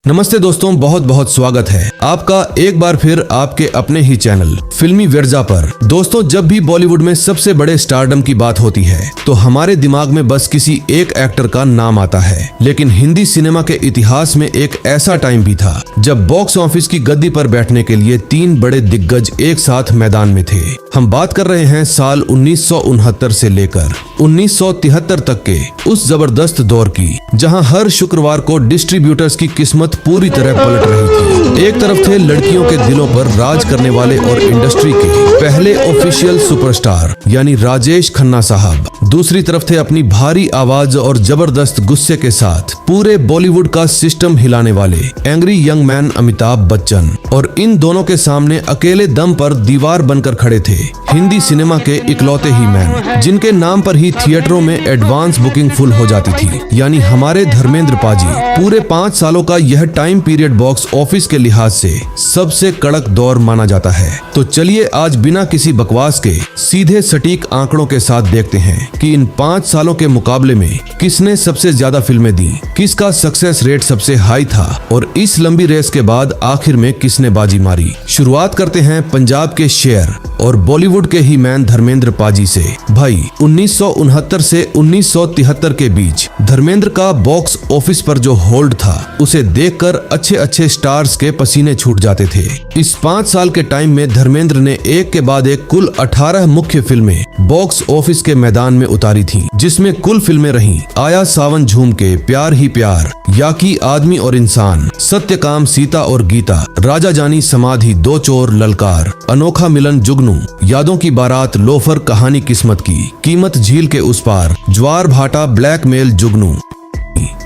नमस्ते दोस्तों, बहुत बहुत स्वागत है आपका एक बार फिर आपके अपने ही चैनल फिल्मी विरजा पर। दोस्तों, जब भी बॉलीवुड में सबसे बड़े स्टारडम की बात होती है तो हमारे दिमाग में बस किसी एक एक्टर का नाम आता है। लेकिन हिंदी सिनेमा के इतिहास में एक ऐसा टाइम भी था जब बॉक्स ऑफिस की गद्दी पर बैठने के लिए तीन बड़े दिग्गज एक साथ मैदान में थे। हम बात कर रहे हैं साल 1969 से लेकर 1973 तक के उस जबरदस्त दौर की, जहां हर शुक्रवार को डिस्ट्रीब्यूटर्स की किस्मत पूरी तरह पलट रही थी। एक तरफ थे लड़कियों के दिलों पर राज करने वाले और इंडस्ट्री के पहले ऑफिशियल सुपरस्टार यानी राजेश खन्ना साहब, दूसरी तरफ थे अपनी भारी आवाज और जबरदस्त गुस्से के साथ पूरे बॉलीवुड का सिस्टम हिलाने वाले angry young man Amitabh Bachchan. और इन दोनों के सामने अकेले दम पर दीवार बनकर खड़े थे हिंदी सिनेमा के इकलौते ही मैन, जिनके नाम पर ही थिएटरों में एडवांस बुकिंग फुल हो जाती थी, यानी हमारे धर्मेंद्र पाजी। पूरे 5 सालों का यह टाइम पीरियड बॉक्स ऑफिस के लिहाज से सबसे कड़क दौर माना जाता है। तो चलिए आज बिना किसी बकवास के सीधे सटीक आंकड़ों के साथ देखते हैं कि इन 5 सालों के मुकाबले में किसने सबसे ज्यादा फिल्में दी, किसका सक्सेस रेट सबसे हाई था और इस लंबी रेस के बाद आखिर में किसने बाजी मारी। शुरुआत करते हैं पंजाब के शेर और बॉलीवुड के ही मैन धर्मेंद्र पाजी से। भाई, 1969 से 1973 के बीच धर्मेंद्र का बॉक्स ऑफिस पर जो होल्ड था उसे देखकर अच्छे अच्छे स्टार्स के पसीने छूट जाते थे। इस 5 साल के टाइम में धर्मेंद्र ने एक के बाद एक कुल 18 मुख्य फिल्में बॉक्स ऑफिस के मैदान में उतारी थी, जिसमें कुल फिल्में रहीं आया सावन झूम के, प्यार ही प्यार, याकी आदमी और इंसान, सत्यकाम सीता और गीता, राजा जानी समाधि, दो चोर, ललकार, अनोखा मिलन जुगनू, यादों की बारात, लोफर, कहानी किस्मत की, कीमत झील के उस पार, ज्वार भाटा, ब्लैकमेल, जुगनू।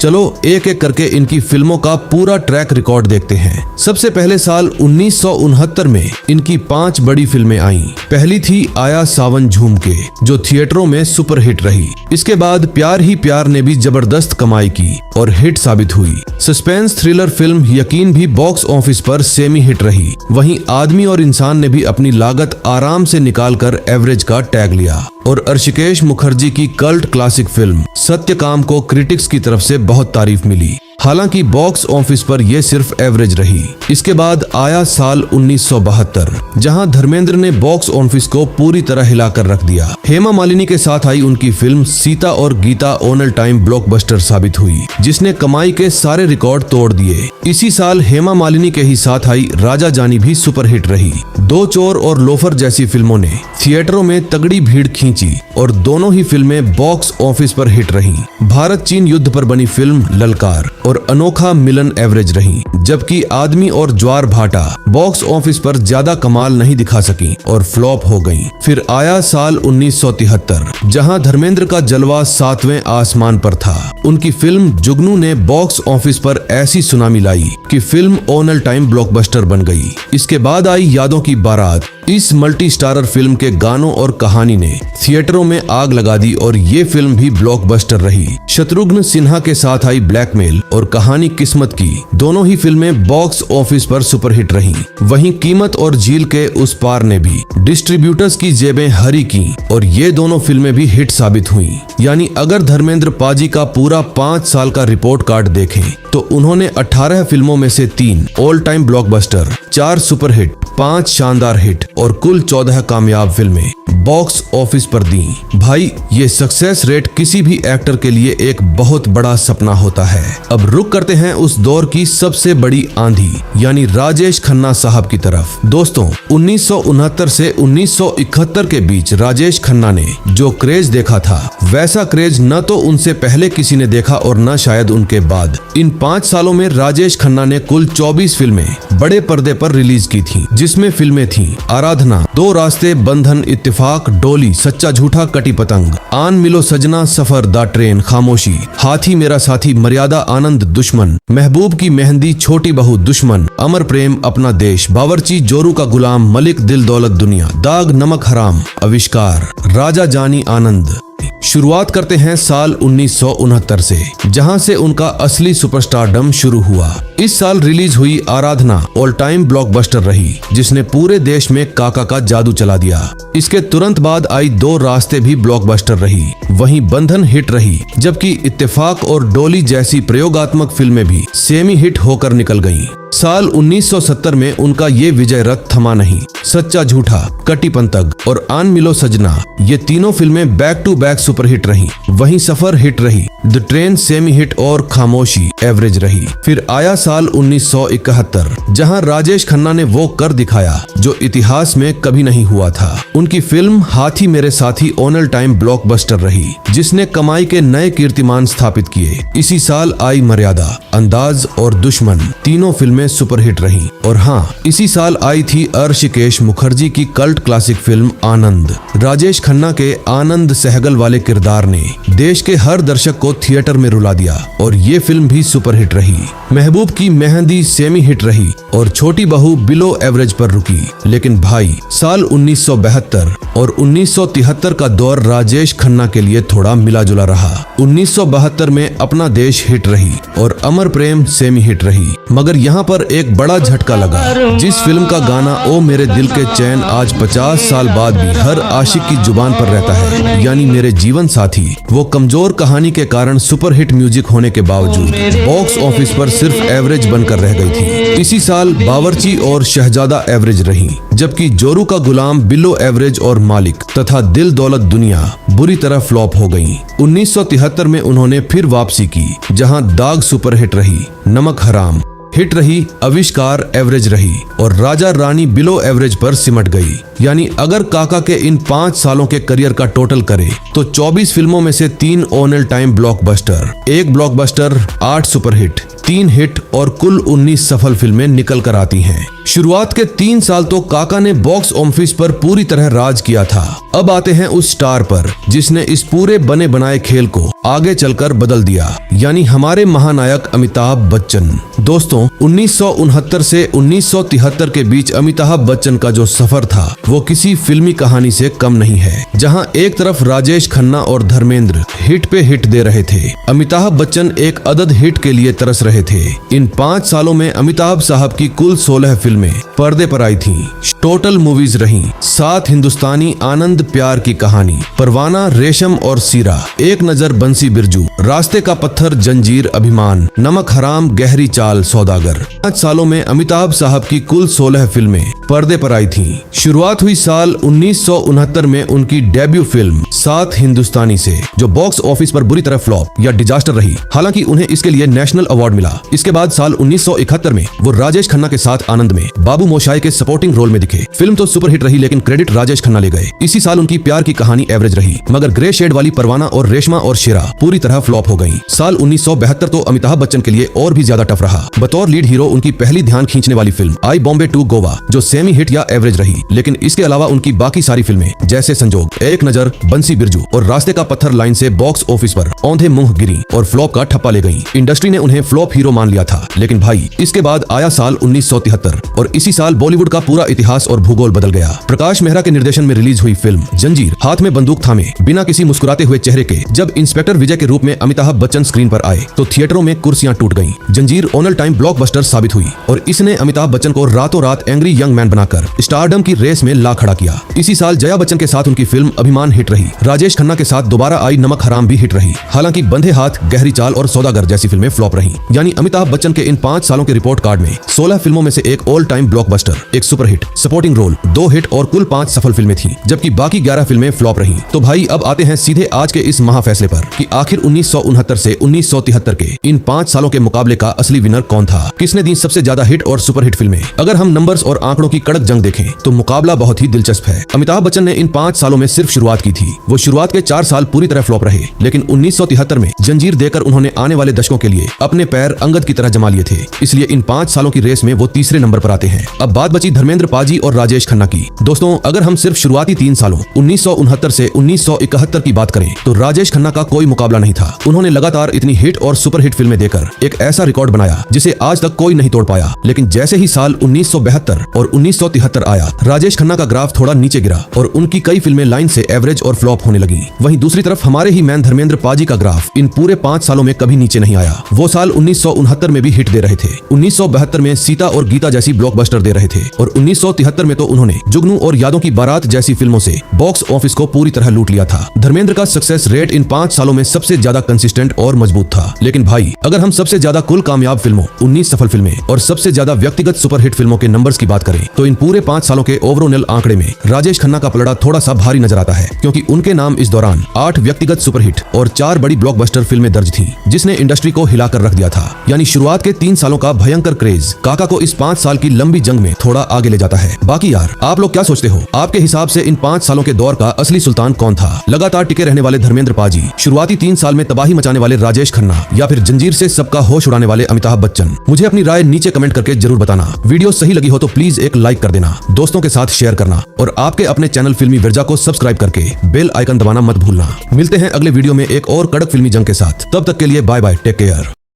चलो एक एक करके इनकी फिल्मों का पूरा ट्रैक रिकॉर्ड देखते हैं। सबसे पहले साल 1969 में इनकी 5 बड़ी फिल्में आईं। पहली थी आया सावन झूम के, जो थिएटरों में सुपरहिट रही। इसके बाद प्यार ही प्यार ने भी जबरदस्त कमाई की और हिट साबित हुई। सस्पेंस थ्रिलर फिल्म यकीन भी बॉक्स ऑफिस पर सेमी हिट रही। वहीं आदमी और इंसान ने भी अपनी लागत आराम से निकालकर एवरेज का टैग लिया। और ऋषिकेश मुखर्जी की कल्ट क्लासिक फिल्म सत्यकाम को क्रिटिक्स की तरफ से बहुत तारीफ मिली। हालांकि बॉक्स ऑफिस पर यह सिर्फ एवरेज रही। इसके बाद आया साल 1972, जहां धर्मेंद्र ने बॉक्स ऑफिस को पूरी तरह हिलाकर रख दिया। हेमा मालिनी के साथ आई उनकी फिल्म सीता और गीता ऑल टाइम ब्लॉकबस्टर साबित हुई, जिसने कमाई के सारे रिकॉर्ड तोड़ दिए। इसी साल हेमा मालिनी के ही साथ आई राजा जानी भी सुपरहिट रही। दो चोर और लोफर जैसी फिल्मों ने थिएटरों में तगड़ी भीड़ खींची और दोनों ही फिल्में बॉक्स ऑफिस पर हिट रही। भारत चीन युद्ध पर बनी फिल्म ललकार और अनोखा मिलन एवरेज रही, जबकि आदमी और ज्वार भाटा बॉक्स ऑफिस पर ज्यादा कमाल नहीं दिखा सकी और फ्लॉप हो गईं। फिर आया साल 1973, जहां धर्मेंद्र का जलवा 7वें आसमान पर था। उनकी फिल्म जुगनू ने बॉक्स ऑफिस पर ऐसी सुनामी लाई कि फिल्म ऑल टाइम ब्लॉकबस्टर बन गई। इसके बाद आई यादों की बारात। इस मल्टी स्टारर फिल्म के गानों और कहानी ने थिएटरों में आग लगा दी और ये फिल्म भी ब्लॉकबस्टर रही। शत्रुघ्न सिन्हा के साथ आई ब्लैकमेल और कहानी किस्मत की, दोनों ही फिल्में बॉक्स ऑफिस पर सुपरहिट रहीं। वहीं कीमत और झील के उस पार ने भी डिस्ट्रीब्यूटर्स की जेबें हरी की और ये दोनों फिल्में भी हिट साबित हुईं। यानी अगर धर्मेंद्र पाजी का पूरा 5 साल का रिपोर्ट कार्ड देखें तो उन्होंने 18 फिल्मों में से 3 ऑल टाइम ब्लॉकबस्टर, 4 सुपरहिट, 5 शानदार हिट और कुल 14 कामयाब फिल्में बॉक्स ऑफिस पर दी। भाई, ये सक्सेस रेट किसी भी एक्टर के लिए एक बहुत बड़ा सपना होता है। अब रुक करते हैं उस दौर की सबसे बड़ी आंधी यानी राजेश खन्ना साहब की तरफ। दोस्तों, 1969 से 1971 के बीच राजेश खन्ना ने जो क्रेज देखा था वैसा क्रेज न तो उनसे पहले किसी ने देखा और न शायद उनके बाद। इन 5 सालों में राजेश खन्ना ने कुल 24 फिल्में बड़े पर्दे पर रिलीज की थी, जिसमें फिल्में थी आराधना, दो रास्ते, बंधन, इत्तेफाक, डोली, सच्चा झूठा, कटी पतंग, आन मिलो सजना, सफर, द ट्रेन, खामोशी, हाथी मेरा साथी, मर्यादा, आनंद, दुश्मन, महबूब की मेहंदी, छोटी बहू, दुश्मन, अमर प्रेम, अपना देश, बावर्ची, जोरू का गुलाम, मलिक, दिल दौलत दुनिया, दाग, नमक हराम, आविष्कार, राजा जानी, आनंद, शुरुआत करते हैं साल 1969 से, जहां से उनका असली सुपरस्टारडम शुरू हुआ। इस साल रिलीज हुई आराधना ऑल टाइम ब्लॉकबस्टर रही, जिसने पूरे देश में काका का जादू चला दिया। इसके तुरंत बाद आई दो रास्ते भी ब्लॉकबस्टर रही, वहीं बंधन हिट रही, जबकि इत्तेफाक और डोली जैसी प्रयोगात्मक फिल्में भी सेमी हिट होकर निकल गईं। साल 1970 में उनका ये विजय रथ थमा नहीं। सच्चा झूठा, कटी पंतग और आन मिलो सजना, ये तीनों फिल्में बैक टू बैक सुपरहिट रहीं। वहीं सफर हिट रही, द ट्रेन सेमी हिट और खामोशी एवरेज रही। फिर आया साल 1971, जहां राजेश खन्ना ने वो कर दिखाया जो इतिहास में कभी नहीं हुआ था। उनकी फिल्म हाथी मेरे साथी ऑल टाइम ब्लॉकबस्टर रही, जिसने कमाई के नए कीर्तिमान स्थापित किए। इसी साल आई मर्यादा, अंदाज और दुश्मन, तीनों फिल्में सुपरहिट रही। और हाँ, इसी साल आई थी ऋषिकेश मुखर्जी की कल्ट क्लासिक फिल्म आनंद। राजेश खन्ना के आनंद सहगल वाले किरदार ने देश के हर दर्शक को थिएटर में रुला दिया और ये फिल्म भी सुपरहिट रही। महबूब की मेहंदी सेमी हिट रही और छोटी बहू बिलो एवरेज पर रुकी। लेकिन भाई, साल 1972 और 1973 का दौर राजेश खन्ना के लिए थोड़ा मिला जुला रहा। 1972 में अपना देश हिट रही और अमर प्रेम सेमी हिट रही, मगर यहाँ पर एक बड़ा झटका लगा। जिस फिल्म का गाना ओ मेरे दिल के चैन आज 50 साल बाद भी हर आशिक की जुबान पर रहता है, यानी मेरे जीवन साथी, वो कमजोर कहानी के कारण सुपरहिट म्यूजिक होने के बावजूद बॉक्स ऑफिस पर सिर्फ एवरेज बनकर रह गई थी। इसी साल बावर्ची और शहजादा एवरेज रही, जबकि जोरू का गुलाम, बिल्लो एवरेज और मालिक तथा दिल दौलत दुनिया बुरी तरह फ्लॉप हो गईं। 1973 में उन्होंने फिर वापसी की, जहां दाग सुपरहिट रही, नमक हराम हिट रही, आविष्कार एवरेज रही और राजा रानी बिलो एवरेज पर सिमट गई। यानी अगर काका के इन 5 सालों के करियर का टोटल करे तो 24 फिल्मों में से 3 all time blockbuster, 1 blockbuster, 8 superhit, 3 hit और कुल 19 सफल फिल्में निकल कर आती हैं। शुरुआत के 3 साल तो काका ने बॉक्स ऑफिस पर पूरी तरह राज किया था। अब आते हैं उस स्टार पर जिसने इस पूरे बने बनाए खेल को आगे चलकर बदल दिया, यानी हमारे महानायक अमिताभ बच्चन। दोस्तों, 1969 से 1973 के बीच अमिताभ बच्चन का जो सफर था वो किसी फिल्मी कहानी से कम नहीं है। जहां एक तरफ राजेश खन्ना और धर्मेंद्र हिट पे हिट दे रहे थे, अमिताभ बच्चन एक अदद हिट के लिए तरस रहे थे। इन 5 सालों में अमिताभ साहब की कुल 16 फिल्में पर्दे पर आई थीं। टोटल मूवीज रहीं, 7 हिंदुस्तानी, आनंद प्यार की कहानी, परवाना, रेशम और सीरा, एक नजर बंसी बिरजू, रास्ते का पत्थर, जंजीर, अभिमान, नमक हराम, गहरी चाल, सौदागर। 5 सालों में अमिताभ साहब की कुल 16 फिल्में पर्दे पर आई थीं। शुरुआत हुई साल 1969 में उनकी डेब्यू फिल्म 7 हिंदुस्तानी से, जो बॉक्स ऑफिस पर बुरी तरह फ्लॉप या डिजास्टर रही। हालांकि उन्हें इसके लिए नेशनल अवार्ड मिला। इसके बाद साल 1971 में वो राजेश खन्ना के साथ आनंद में बाबू मोशाय के सपोर्टिंग रोल में दिखे। फिल्म तो सुपरहिट रही, लेकिन क्रेडिट राजेश खन्ना ले गए। इसी साल उनकी प्यार की कहानी एवरेज रही, मगर ग्रे शेड वाली परवाना और रेशमा और शेरा पूरी तरह फ्लॉप हो गई। साल 1972 तो अमिताभ बच्चन के लिए और भी ज्यादा टफ रहा। बतौर लीड हीरो उनकी पहली ध्यान खींचने वाली फिल्म आई बॉम्बे टू गोवा, जो सेमी हिट या एवरेज रही, लेकिन इसके अलावा उनकी बाकी सारी फिल्में जैसे संजोग, एक नजर, बंसी बिरजू और रास्ते का पत्थर लाइन से बॉक्स ऑफिस पर औंधे मुंह गिरी और फ्लॉप का ठप्पा ले गई। इंडस्ट्री ने उन्हें फ्लॉप हीरो मान लिया था। लेकिन भाई, इसके बाद आया साल 1973 और इसी साल बॉलीवुड का पूरा इतिहास और भूगोल बदल गया। प्रकाश मेहरा के निर्देशन में रिलीज हुई फिल्म जंजीर, हाथ में बंदूक थामे, बिना किसी मुस्कुराते हुए चेहरे के जब इंस्पेक्टर विजय के रूप में अमिताभ बच्चन स्क्रीन पर आए तो थिएटरों में कुर्सियां टूट गईं। जंजीर ऑल टाइम ब्लॉकबस्टर साबित हुई और इसने अमिताभ बच्चन को रातों रात एंग्री यंग मैन बनाकर स्टारडम की रेस में ला खड़ा किया। इसी साल जया बच्चन के साथ उनकी फिल्म अभिमान हिट रही। राजेश खन्ना के साथ दोबारा आई नमक हराम भी हिट रही। हालांकि बंधे हाथ, गहरी चाल और सौदागर जैसी फिल्में फ्लॉप रही। यानी अमिताभ बच्चन के इन 5 सालों के रिपोर्ट कार्ड में 16 फिल्मों में से एक ऑल टाइम ब्लॉकबस्टर, एक सुपरहिट, सपोर्टिंग रोल, 2 हिट और कुल 5 सफल फिल्में थी, जबकि बाकी 11 फिल्में फ्लॉप रही। तो भाई, अब आते हैं सीधे आज के इस महाफैसले पर कि आखिर 1969 से 1973 के इन 5 सालों के मुकाबले का असली विनर कौन था, किसने दी सबसे ज्यादा हिट और सुपरहिट फिल्में। अगर हम नंबर्स और आंकड़ों की कड़क जंग देखें तो मुकाबला बहुत ही दिलचस्प है। अमिताभ बच्चन ने इन 5 सालों में सिर्फ शुरुआत की थी। वो शुरुआत के 4 साल पूरी तरह फ्लॉप रहे, लेकिन 1973 में जंजीर देकर उन्होंने आने वाले दशकों के लिए अपने पैर अंगद की तरह जमा लिए थे। इसलिए इन 5 सालों की रेस में वो तीसरे नंबर पर आते हैं। अब बात बची धर्मेंद्र पाजी और राजेश खन्ना की। दोस्तों, अगर हम सिर्फ शुरुआती 3 सालों 1969 से 1971 की बात करें तो राजेश खन्ना का कोई मुकाबला नहीं था। उन्होंने लगातार इतनी हिट और सुपरहिट फिल्में देकर एक ऐसा रिकॉर्ड बनाया जिसे आज तक कोई नहीं तोड़ पाया। लेकिन जैसे ही साल 1972 और 1973 आया, राजेश खन्ना का ग्राफ थोड़ा नीचे गिरा और उनकी कई फिल्में लाइन से एवरेज और फ्लॉप होने लगी। वहीं दूसरी तरफ हमारे ही मैन धर्मेंद्र पाजी का ग्राफ इन पूरे 5 सालों में कभी नीचे नहीं आया। वो साल 1969 में भी हिट दे रहे थे, 1972 में सीता और गीता जैसी ब्लॉकबस्टर दे रहे थे और 1973 में तो उन्होंने जुगनू और यादों की बारात जैसी फिल्मों से बॉक्स ऑफिस को पूरी तरह लूट लिया था। धर्मेंद्र का सक्सेस रेट इन 5 सालों में सबसे ज्यादा कंसिस्टेंट और मजबूत था। लेकिन भाई, अगर हम सबसे ज्यादा कुल कामयाब फिल्मों, 19 सफल फिल्में और सबसे ज्यादा व्यक्तिगत सुपरहिट फिल्मों के नंबर्स की बात करें तो इन पूरे 5 सालों के ओवरऑल आंकड़े में राजेश खन्ना का पलड़ा थोड़ा सा भारी नजर आता है, क्योंकि उनके नाम इस दौरान 8 व्यक्तिगत सुपरहिट और 4 बड़ी ब्लॉकबस्टर फिल्में दर्ज थीं, जिसने इंडस्ट्री को हिलाकर रख दिया था। यानी शुरुआत के 3 सालों का भयंकर क्रेज काका को इस 5 साल की लंबी जंग में थोड़ा आगे ले जाता है। बाकी यार, आप लोग क्या सोचते हो? आपके हिसाब से इन 5 सालों के दौर का असली सुल्तान कौन था? लगातार टिके रहने वाले धर्मेंद्र पाजी, शुरुआती 3 साल में तबाही मचाने वाले राजेश खन्ना, या फिर जंजीर से सबका होश उड़ाने वाले अमिताभ बच्चन? मुझे अपनी राय नीचे कमेंट करके जरूर बताना। वीडियो सही लगी हो तो प्लीज एक लाइक कर देना, दोस्तों के साथ शेयर करना और आपके अपने चैनल फिल्मी विरजा को सब्सक्राइब करके बेल आइकन दबाना मत भूलना। मिलते हैं अगले वीडियो में एक और कड़क फिल्मी जंग के साथ। तब तक के लिए बाय बाय, टेक केयर।